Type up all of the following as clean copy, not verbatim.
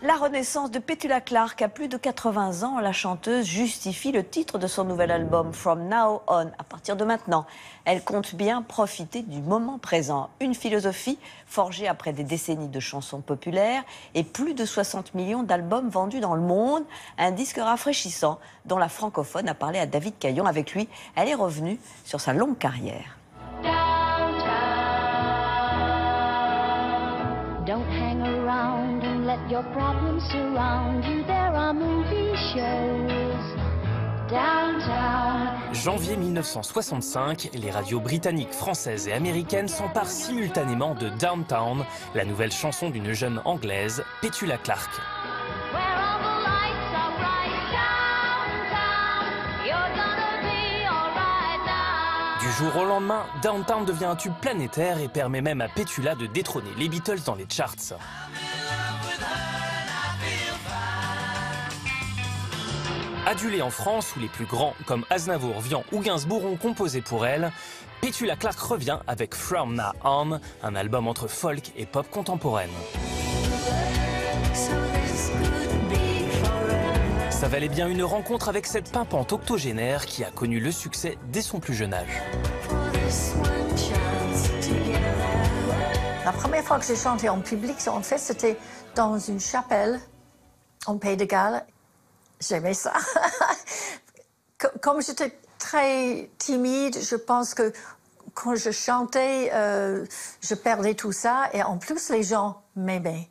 La renaissance de Petula Clark à plus de 80 ans, la chanteuse justifie le titre de son nouvel album From Now On, à partir de maintenant. Elle compte bien profiter du moment présent. Une philosophie forgée après des décennies de chansons populaires et plus de 60 millions d'albums vendus dans le monde. Un disque rafraîchissant dont la francophone a parlé à David Caillon. Avec lui, elle est revenue sur sa longue carrière. Don't hang around and let your problems surround you. There are movie shows downtown. Janvier 1965, les radios britanniques, françaises et américaines s'emparent simultanément de Downtown, la nouvelle chanson d'une jeune anglaise, Petula Clark. Where all the lights are bright downtown. You're gonna be alright now. Du jour au lendemain, Downtown devient un tube planétaire et permet même à Petula de détrôner les Beatles dans les charts. Adulée en France, où les plus grands comme Aznavour, Vian ou Gainsbourg ont composé pour elle, Petula Clark revient avec From Now On, un album entre folk et pop contemporaine. Ça valait bien une rencontre avec cette pimpante octogénaire qui a connu le succès dès son plus jeune âge. La première fois que j'ai chanté en public, en fait, c'était dans une chapelle en Pays de Galles. J'aimais ça. Comme j'étais très timide, je pense que quand je chantais, je perdais tout ça. Et en plus, les gens m'aimaient.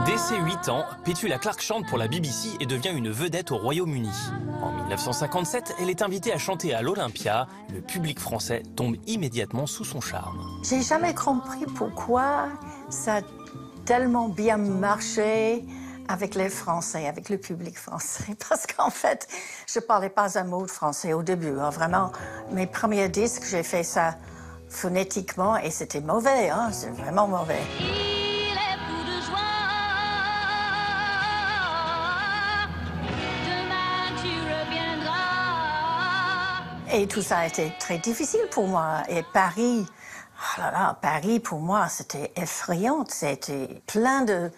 Dès ses 8 ans, Petula Clark chante pour la BBC et devient une vedette au Royaume-Uni. En 1957, elle est invitée à chanter à l'Olympia. Le public français tombe immédiatement sous son charme. J'ai jamais compris pourquoi ça a tellement bien marché avec les Français, avec le public français. Parce qu'en fait, je parlais pas un mot de français au début. Hein. Vraiment, mes premiers disques, j'ai fait ça phonétiquement et c'était mauvais. Hein. C'est vraiment mauvais. Il est fou de joie. Demain tu reviendras. Et tout ça a été très difficile pour moi. Et Paris, oh là là, Paris pour moi, c'était effrayant. C'était plein de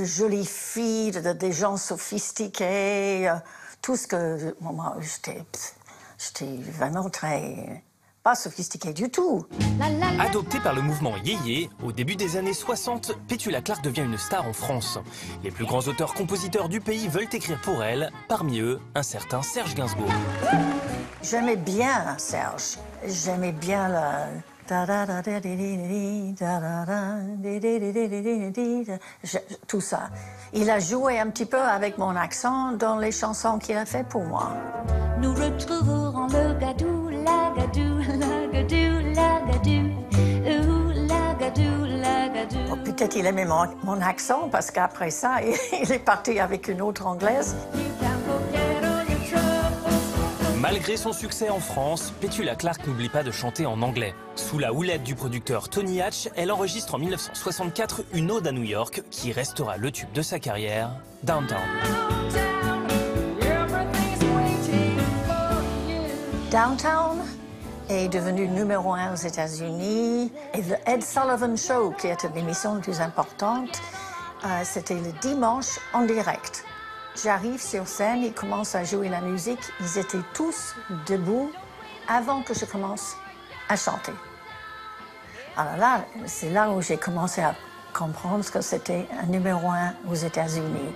jolies filles, des gens sophistiqués, tout ce que... Moi, j'étais vraiment très... pas sophistiquée du tout. Adoptée par le mouvement Yéyé, au début des années 60, Petula Clark devient une star en France. Les plus grands auteurs-compositeurs du pays veulent écrire pour elle, parmi eux, un certain Serge Gainsbourg. J'aimais bien Serge. J'aimais bien la... tout ça. Il a joué un petit peu avec mon accent dans les chansons qu'il a fait pour moi. Nous retrouverons le gadou, la gadou, la gadou, la gadou, la gadou, la gadou. Oh, peut-être il aimait mon accent parce qu'après ça, il est parti avec une autre anglaise. Malgré son succès en France, Petula Clark n'oublie pas de chanter en anglais. Sous la houlette du producteur Tony Hatch, elle enregistre en 1964 une ode à New York qui restera le tube de sa carrière, Downtown. Downtown est devenu numéro 1 aux États-Unis. Et The Ed Sullivan Show, qui était l'émission la plus importante, c'était le dimanche en direct. J'arrive sur scène, ils commencent à jouer la musique. Ils étaient tous debout avant que je commence à chanter. Alors là, c'est là où j'ai commencé à comprendre que c'était un numéro 1 aux États-Unis.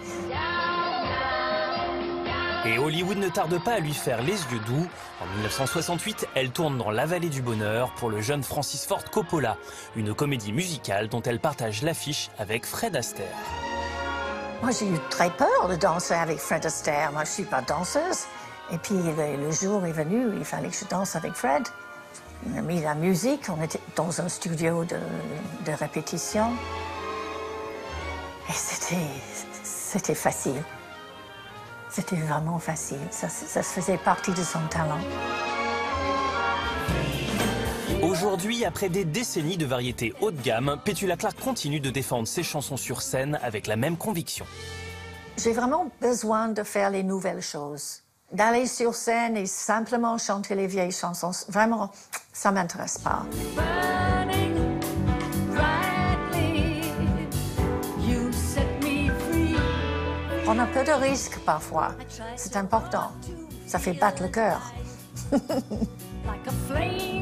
Et Hollywood ne tarde pas à lui faire les yeux doux. En 1968, elle tourne dans La Vallée du Bonheur pour le jeune Francis Ford Coppola, une comédie musicale dont elle partage l'affiche avec Fred Astaire. Moi, j'ai eu très peur de danser avec Fred Astaire. Moi, je ne suis pas danseuse. Et puis, le jour est venu, il fallait que je danse avec Fred. Il a mis la musique, on était dans un studio de répétition. Et c'était facile. C'était vraiment facile. Ça faisait partie de son talent. Aujourd'hui, après des décennies de variétés haut de gamme, Petula Clark continue de défendre ses chansons sur scène avec la même conviction. J'ai vraiment besoin de faire les nouvelles choses. D'aller sur scène et simplement chanter les vieilles chansons, vraiment, ça ne m'intéresse pas. Burning brightly, you set me prendre un peu de risque parfois. C'est important. Ça fait battre le cœur. Like a flame